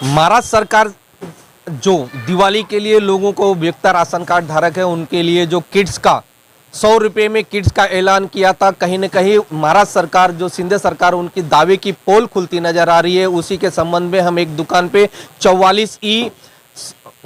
महाराष्ट्र सरकार जो दिवाली के लिए लोगों को उपभोक्ता राशन कार्ड धारक है उनके लिए जो किट्स का 100 रुपये में किट्स का ऐलान किया था, कहीं न कहीं महाराष्ट्र सरकार जो शिंदे सरकार उनकी दावे की पोल खुलती नजर आ रही है। उसी के संबंध में हम एक दुकान पे 44E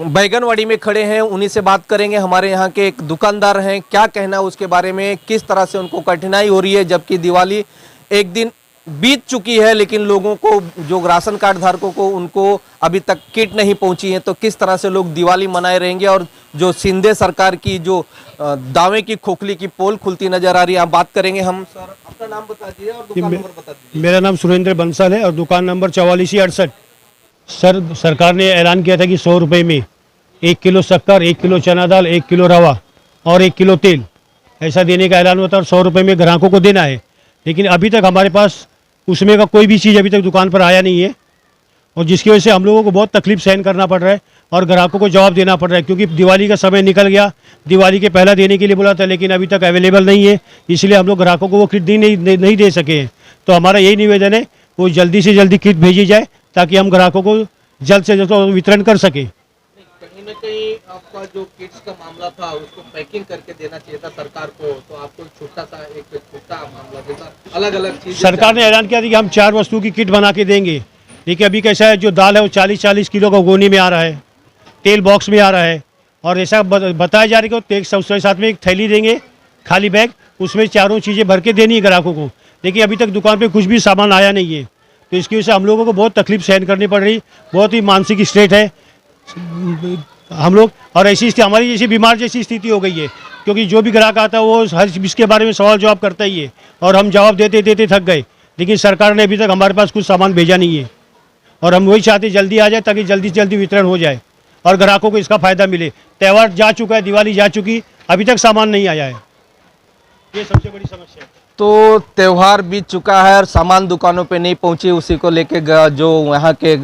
बैगनवाड़ी में खड़े हैं, उन्हीं से बात करेंगे। हमारे यहाँ के एक दुकानदार हैं, क्या कहना है उसके बारे में, किस तरह से उनको कठिनाई हो रही है जबकि दिवाली एक दिन बीत चुकी है लेकिन लोगों को जो राशन कार्ड धारकों को उनको अभी तक किट नहीं पहुंची है, तो किस तरह से लोग दिवाली मनाए रहेंगे और जो शिंदे सरकार की जो दावे की खोखली की पोल खुलती नजर आ रही है, आप बात करेंगे। हम सर अपना नाम बता दीजिए और दुकान नंबर बता दीजिए। मेरा नाम सुरेंद्र बंसल है और दुकान नंबर 4468। सर, सरकार ने ऐलान किया था कि 100 रुपये में 1 किलो शक्कर, 1 किलो चना दाल, 1 किलो रवा और 1 किलो तेल ऐसा देने का ऐलान हुआ था और 100 रुपये में ग्राहकों को देना है। लेकिन अभी तक हमारे पास उसमें का कोई भी चीज़ अभी तक दुकान पर आया नहीं है और जिसकी वजह से हम लोगों को बहुत तकलीफ सहन करना पड़ रहा है और ग्राहकों को जवाब देना पड़ रहा है, क्योंकि दिवाली का समय निकल गया। दिवाली के पहला देने के लिए बोला था लेकिन अभी तक अवेलेबल नहीं है, इसलिए हम लोग ग्राहकों को वो किट नहीं दे सके हैं। तो हमारा यही निवेदन है वो जल्दी से जल्दी किट भेजी जाए ताकि हम ग्राहकों को जल्द से जल्द वितरण कर सकें। कहीं न कहीं आपका जो किट्स का मामला था उसको पैकिंग करके देना चाहिए था सरकार को, तो आपको छोटा मामला देता, अलग अलग चीज। सरकार ने ऐलान किया था कि हम 4 वस्तुओं की किट बना के देंगे, लेकिन अभी कैसा है, जो दाल है वो 40-40 किलो का गोनी में आ रहा है, तेल बॉक्स में आ रहा है और ऐसा बताया जा रहा है कि उसके साथ में एक थैली देंगे खाली बैग, उसमें चारों चीज़ें भर के देनी है ग्राहकों को, लेकिन अभी तक दुकान पे कुछ भी सामान आया नहीं है। तो इसकी वजह से हम लोगों को बहुत तकलीफ सहन करनी पड़ रही, बहुत ही मानसिक स्टेट है हम लोग, और ऐसी हमारी जैसी बीमार जैसी स्थिति हो गई है, क्योंकि जो भी ग्राहक आता है वो हर इसके बारे में सवाल जवाब करता ही है और हम जवाब देते देते थक गए। लेकिन सरकार ने अभी तक हमारे पास कुछ सामान भेजा नहीं है और हम वही चाहते जल्दी आ जाए ताकि जल्दी से जल्दी वितरण हो जाए और ग्राहकों को इसका फ़ायदा मिले। त्यौहार जा चुका है, दिवाली जा चुकी, अभी तक सामान नहीं आया है, ये सबसे बड़ी समस्या है। तो त्यौहार बीत चुका है और सामान दुकानों पे नहीं पहुंची, उसी को लेके जो यहाँ के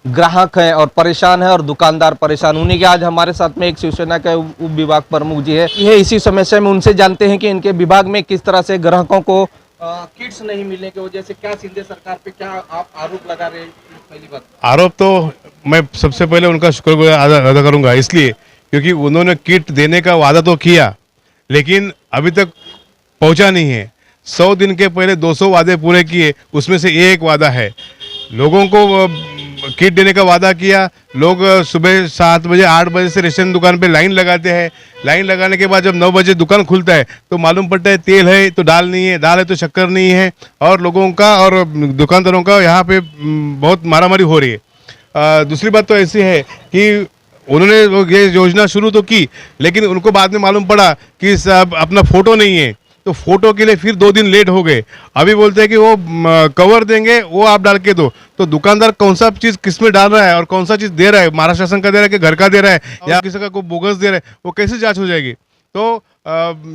ग्राहक हैं और परेशान है और दुकानदार परेशान। उन्हीं के आज हमारे साथ में एक शिवसेना के उप विभाग प्रमुख जी है, ये इसी समस्या में उनसे जानते हैं कि इनके विभाग में किस तरह से ग्राहकों को किट्स नहीं मिलने की वजह से क्या शिंदे सरकार पे क्या आप आरोप लगा रहे हैं। पहली बात आरोप तो मैं सबसे पहले उनका शुक्रगुजार अदा करूंगा, इसलिए क्योंकि उन्होंने किट देने का वादा तो किया लेकिन अभी तक पहुंचा नहीं है। 100 दिन के पहले 200 वादे पूरे किए, उसमें से एक वादा है, लोगों को किट देने का वादा किया। लोग सुबह 7 बजे 8 बजे से रेशन दुकान पे लाइन लगाते हैं, लाइन लगाने के बाद जब 9 बजे दुकान खुलता है तो मालूम पड़ता है तेल है तो दाल नहीं है, दाल है तो शक्कर नहीं है, और लोगों का और दुकानदारों का यहाँ पे बहुत मारामारी हो रही है। दूसरी बात तो ऐसी है कि उन्होंने ये योजना शुरू तो की लेकिन उनको बाद में मालूम पड़ा कि अपना फ़ोटो नहीं है, तो फोटो के लिए फिर 2 दिन लेट हो गए। अभी बोलते हैं कि वो कवर देंगे, वो आप डाल के दो, तो दुकानदार कौन सा चीज़ किस में डाल रहा है और कौन सा चीज़ दे रहा है, महाराष्ट्र शासन का दे रहा है कि घर का दे रहा है या किसी का कोई बोगस दे रहा है, वो कैसे जांच हो जाएगी। तो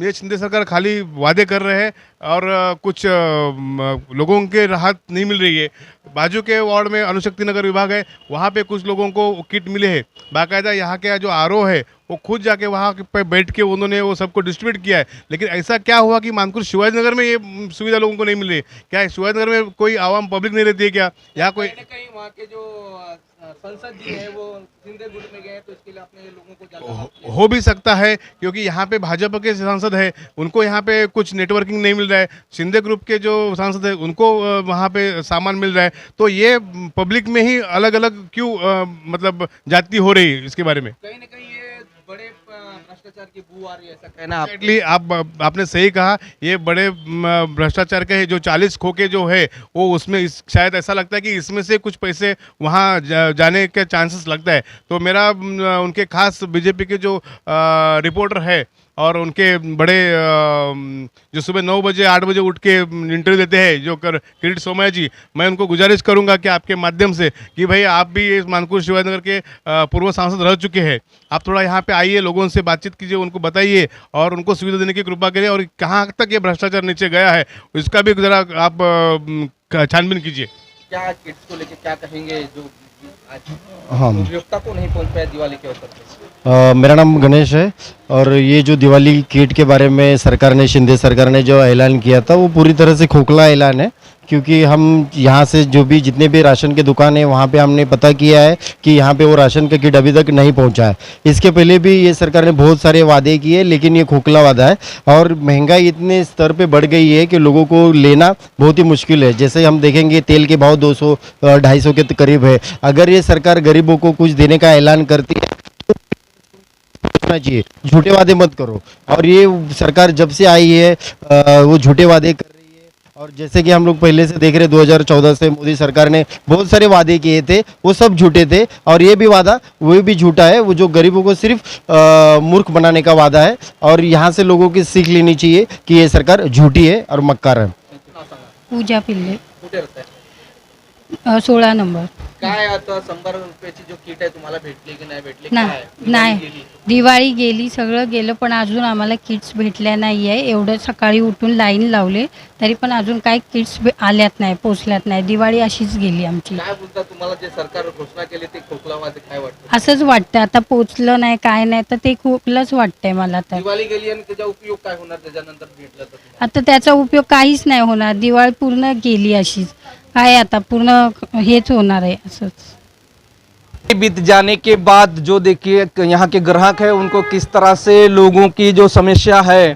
ये शिंदे सरकार खाली वादे कर रहे हैं और कुछ लोगों के राहत नहीं मिल रही है। बाजू के वार्ड में अणुशक्ति नगर विभाग है, वहाँ पे कुछ लोगों को किट मिले हैं, बाकायदा यहाँ के जो आरओ है वो खुद जाके वहाँ पे बैठ के उन्होंने वो सबको डिस्ट्रीब्यूट किया है। लेकिन ऐसा क्या हुआ कि मानकुर शिवाजी नगर में ये सुविधा लोगों को नहीं मिल रही है? क्या शिवाजी नगर में कोई आवाम पब्लिक नहीं रहती है क्या? यहाँ कोई कहीं वहाँ के जो संसद जी है वो शिंदे गुट में गए तो इसके लिए अपने लोगों को ज्यादा हो भी सकता है, क्योंकि यहाँ पे भाजपा के सांसद है, उनको यहाँ पे कुछ नेटवर्किंग नहीं मिल रहा है। शिंदे ग्रुप के जो सांसद है उनको वहाँ पे सामान मिल रहा है, तो ये पब्लिक में ही अलग अलग क्यों मतलब जाति हो रही है, इसके बारे में कहीं ना कहीं ये बड़े भ्रष्टाचार की बू आ रही है, ऐसा कहना आप। एक्चुअली आपने सही कहा, ये बड़े भ्रष्टाचार के है, जो 40 खोके जो है वो उसमें शायद ऐसा लगता है कि इसमें से कुछ पैसे वहाँ जाने के चांसेस लगता है। तो मेरा उनके खास बीजेपी के जो रिपोर्टर है और उनके बड़े जो सुबह 9 बजे 8 बजे उठ के इंटरव्यू देते हैं जो किरीट सोमैया जी, मैं उनको गुजारिश करूंगा कि आपके माध्यम से कि भाई आप भी इस मानकुर शिवाजीनगर के पूर्व सांसद रह चुके हैं, आप थोड़ा यहाँ पे आइए, लोगों से बातचीत कीजिए, उनको बताइए और उनको सुविधा देने की कृपा करिए, और कहाँ तक ये भ्रष्टाचार नीचे गया है इसका भी ज़रा आप छानबीन कीजिए। क्या किट्स को लेके क्या कहेंगे जो हाँ, उपभोक्ता को नहीं पहुंच पाया दिवाली के अवसर पर? मेरा नाम गणेश है और ये जो दिवाली किट के बारे में सरकार ने, शिंदे सरकार ने जो ऐलान किया था वो पूरी तरह से खोखला ऐलान है, क्योंकि हम यहाँ से जो भी जितने भी राशन के दुकान है वहाँ पे हमने पता किया है कि यहाँ पे वो राशन का किट अभी तक नहीं पहुँचा है। इसके पहले भी ये सरकार ने बहुत सारे वादे किए, लेकिन ये खोखला वादा है और महंगाई इतने स्तर पे बढ़ गई है कि लोगों को लेना बहुत ही मुश्किल है। जैसे हम देखेंगे तेल के भाव 200-250 के करीब है। अगर ये सरकार गरीबों को कुछ देने का ऐलान करती है सोचना चाहिए, झूठे वादे मत करो। और ये सरकार जब से आई है वो झूठे वादे कर रही है। और जैसे कि हम लोग पहले से देख रहे 2014 से मोदी सरकार ने बहुत सारे वादे किए थे, वो सब झूठे थे। और ये भी वादा वो भी झूठा है, वो जो गरीबों को सिर्फ मूर्ख बनाने का वादा है। और यहाँ से लोगों की सीख लेनी चाहिए कि ये सरकार झूठी है और मक्कार है। पूजा पिल्ले कुठे राहताय? 16 नंबर. काय आता 100 रुपयाची जो किट आहे तुम्हाला भेटली की नाही भेटली? ना काय? दिवाळी नाही गेली. दिवाळी गेली, सगळं गेलं, पण अजून आम्हाला किट्स भेटल्या नाही आहे. एवढं सकाळी उठून लाईन लावले तरी पण अजून काही किट्स आल्यात नाही, पोचल्यात नाही. दिवाळी अशीच गेली आमची. काय बोलता, तुम्हाला जे सरकार घोषणा केली ते खोकलावाद काय वाटतं? असंच वाटतं आता पोचलं नाही काय नाही तर ते खूपच वाटतंय मला तर. दिवाळी गेली आणि त्याचा उपयोग काय होणार त्याच्यानंतर भेटलं तर तुम्हाला? आता त्याचा उपयोग काहीच नाही होणार. दिवाळी पूर्ण गेली अशीच. काय आता पूर्ण हेच होणार आहे असंच. बीत जाने के बाद जो देखिए यहाँ के ग्राहक है उनको किस तरह से लोगों की जो समस्या है,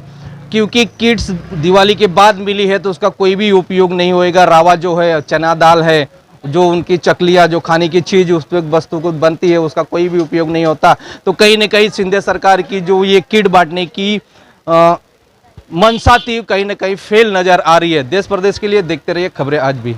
क्योंकि किट्स दिवाली के बाद मिली है तो उसका कोई भी उपयोग नहीं होएगा। रावा जो है, चना दाल है, जो उनकी चकलियाँ जो खाने की चीज़ उस पर वस्तु को बनती है उसका कोई भी उपयोग नहीं होता। तो कहीं न कहीं शिंदे सरकार की जो ये किट बांटने की मंशा थी कहीं न कहीं फेल नज़र आ रही है। देश प्रदेश के लिए देखते रहिए खबरें आज भी।